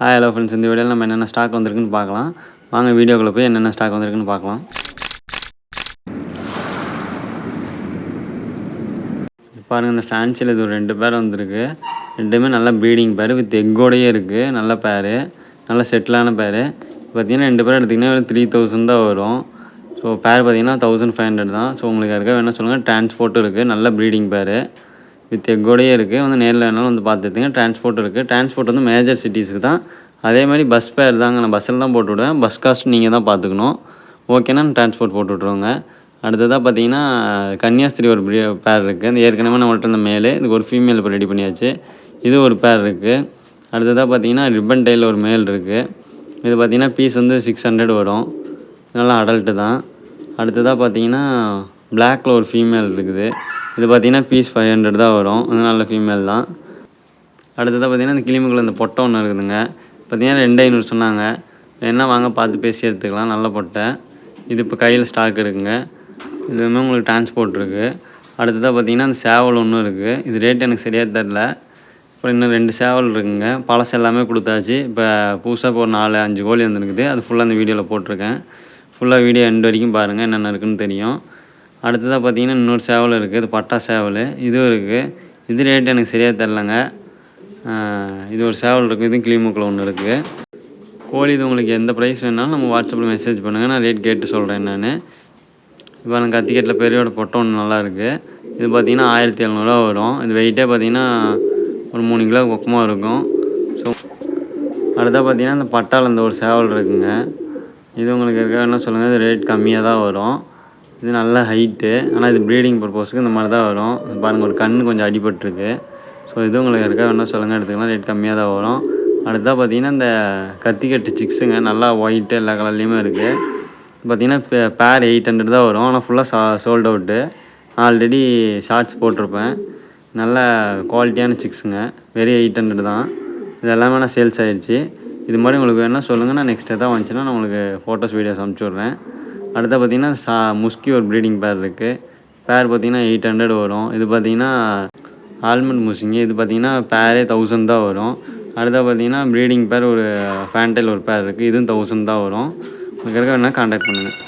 Hello friends, இந்த வீடியோவில் நம்ம என்னென்ன ஸ்டாக் வந்திருக்குன்னு பார்க்கலாம். வாங்க வீடியோக்குள்ளே போய் என்னென்ன ஸ்டாக் வந்திருக்குன்னு பார்க்கலாம். பாருங்கள், இந்த ஃபேன்சியில் இது ஒரு 2 பேர் வந்திருக்கு. ரெண்டுமே நல்ல ப்ரீடிங் பேர் வித் எக்கோடையே இருக்குது. நல்ல பேர், நல்ல செட்டிலான பேர். பார்த்தீங்கன்னா 2 பேர் எடுத்திங்கன்னா 3000 தான் வரும். ஸோ பேர் பார்த்தீங்கன்னா 1500 தான். ஸோ உங்களுக்கு யாருக்கா வேணால் சொல்லுங்கள். டிரான்ஸ்போர்ட்டும் இருக்குது. நல்ல ப்ரீடிங் பேர் வித் எக்கோடையே இருக்குது. வந்து நேரில் வேணாலும் வந்து பார்த்துட்டுங்க. டிரான்ஸ்போர்ட் இருக்குது. டிரான்ஸ்போர்ட் வந்து மேஜர் சிட்டிஸுக்கு தான். அதே மாதிரி பஸ் பேர் தாங்க. நான் பஸ்ஸில் தான் போட்டு விடுவேன். பஸ் காஸ்ட் நீங்கள் தான் பார்த்துக்கணும். ஓகேனா டிரான்ஸ்போர்ட் போட்டு விட்ருவோங்க. அடுத்ததாக பார்த்தீங்கன்னா கன்னியாஸ்திரி ஒரு பேர் இருக்குது. அந்த ஏற்கனவே நம்மள்ட்ட இந்த மேலு இதுக்கு ஒரு ஃபீமேல் இப்போ ரெடி பண்ணியாச்சு. இது ஒரு பேர் இருக்குது. அடுத்ததாக பார்த்தீங்கன்னா ரிப்பன் டைல் ஒரு மேல் இருக்குது. இது பார்த்தீங்கன்னா பீஸ் வந்து 600 வரும். நல்லா அடல்ட்டு தான். அடுத்ததாக பார்த்தீங்கன்னா பிளாக்கில் ஒரு ஃபீமேல் இருக்குது. இது பார்த்தீங்கன்னா பீஸ் 500 தான் வரும். இது நல்ல ஃபீமேல் தான். அடுத்ததாக பார்த்தீங்கன்னா இந்த கிளிமுக்குள்ள இந்த பொட்டை ஒன்று இருக்குதுங்க. பார்த்தீங்கன்னா 2500 சொன்னாங்க. என்ன வாங்க பார்த்து பேசி எடுத்துக்கலாம். நல்ல பொட்டை. இது இப்போ கையில் ஸ்டாக் இருக்குங்க. இதுவுமே உங்களுக்கு டிரான்ஸ்போர்ட் இருக்குது. அடுத்ததாக பார்த்தீங்கன்னா அந்த சேவல் ஒன்றும் இருக்குது. இது ரேட் எனக்கு சரியாக தெரில. அப்புறம் இன்னும் 2 சேவல் இருக்குங்க. பழசு எல்லாமே கொடுத்தாச்சு. இப்போ புதுசாக இப்போ ஒரு 4-5 கோழி வந்துருக்குது. அது ஃபுல்லாக அந்த வீடியோவில் போட்டிருக்கேன். ஃபுல்லாக வீடியோ எண்டு வரைக்கும் பாருங்கள், என்னென்ன இருக்குதுன்னு தெரியும். அடுத்ததாக பார்த்தீங்கன்னா இன்னொரு சேவல் இருக்குது. இது பட்டா சேவல். இதுவும் இருக்குது. இது ரேட் எனக்கு சரியாக தெரிலங்க. இது ஒரு சேவல் இருக்குது. இதுவும் கிளிமுக்கில் ஒன்று இருக்குது. கோழி இது உங்களுக்கு எந்த ப்ரைஸ் வேணாலும் நம்ம வாட்ஸ்அப்பில் மெசேஜ் பண்ணுங்கள். நான் ரேட் கேட்டு சொல்கிறேன் நான். இப்போ எனக்கு கத்திக்கட்டில் பெரியோட பொட்டை ஒன்று நல்லாயிருக்கு. இது பார்த்தீங்கன்னா 1700 வரும். இது வெயிட்டே பார்த்தீங்கன்னா ஒரு 3 கிலோ பக்கமாக இருக்கும். ஸோ அடுத்தா பார்த்தீங்கன்னா இந்த பட்டாவில் இந்த ஒரு சேவல் இருக்குங்க. இது உங்களுக்கு என்ன சொல்லுங்கள். இது ரேட் கம்மியாக தான் வரும். இது நல்ல ஹைட்டு. ஆனால் இது ப்ரீடிங் பர்பஸ்க்கு இந்த மாதிரி தான் வரும். பாருங்கள், ஒரு கண் கொஞ்சம் அடிபட்டுருக்கு. ஸோ இது உங்களுக்கு இருக்கா வேணால் சொல்லுங்கள், எடுத்துக்கலாம். ரேட் கம்மியாக தான் வரும். அடுத்ததாக பார்த்தீங்கன்னா இந்த கத்திக்கட்டு சிக்ஸுங்க. நல்லா ஒயிட்டு எல்லா கலர்லேயுமே இருக்குது. பார்த்தீங்கன்னா பேர் 800 தான் வரும். ஆனால் ஃபுல்லாக சோல்ட் அவுட்டு. ஆல்ரெடி ஷார்ட்ஸ் போட்டிருப்பேன். நல்ல குவாலிட்டியான சிக்ஸுங்க. வெறும் 800 தான். இது எல்லாமே நான் சேல்ஸ் ஆகிடுச்சு. இது மாதிரி உங்களுக்கு வேணால் சொல்லுங்கள். நான் நெக்ஸ்ட் எதாவது வந்துச்சுன்னா நான் உங்களுக்கு ஃபோட்டோஸ் வீடியோஸ் அனுப்பிச்சி விட்றேன். அடுத்து பார்த்தீங்கன்னா முஸ்கி ஒரு ப்ரீடிங் பேர் இருக்குது. பேர் பார்த்தீங்கன்னா 800 வரும். இது பார்த்தீங்கன்னா ஆல்மண்ட் முஸ்கிங்க. இது பார்த்தீங்கன்னா பேரே 1000 தான் வரும். அடுத்தா பார்த்தீங்கன்னா ப்ரீடிங் பேர் ஒரு ஃபேன்டைல் ஒரு பேர் இருக்குது. இதுவும் 1000 தான் வரும். உங்களுக்கு வேணால் கான்டாக்ட் பண்ணுங்கள்.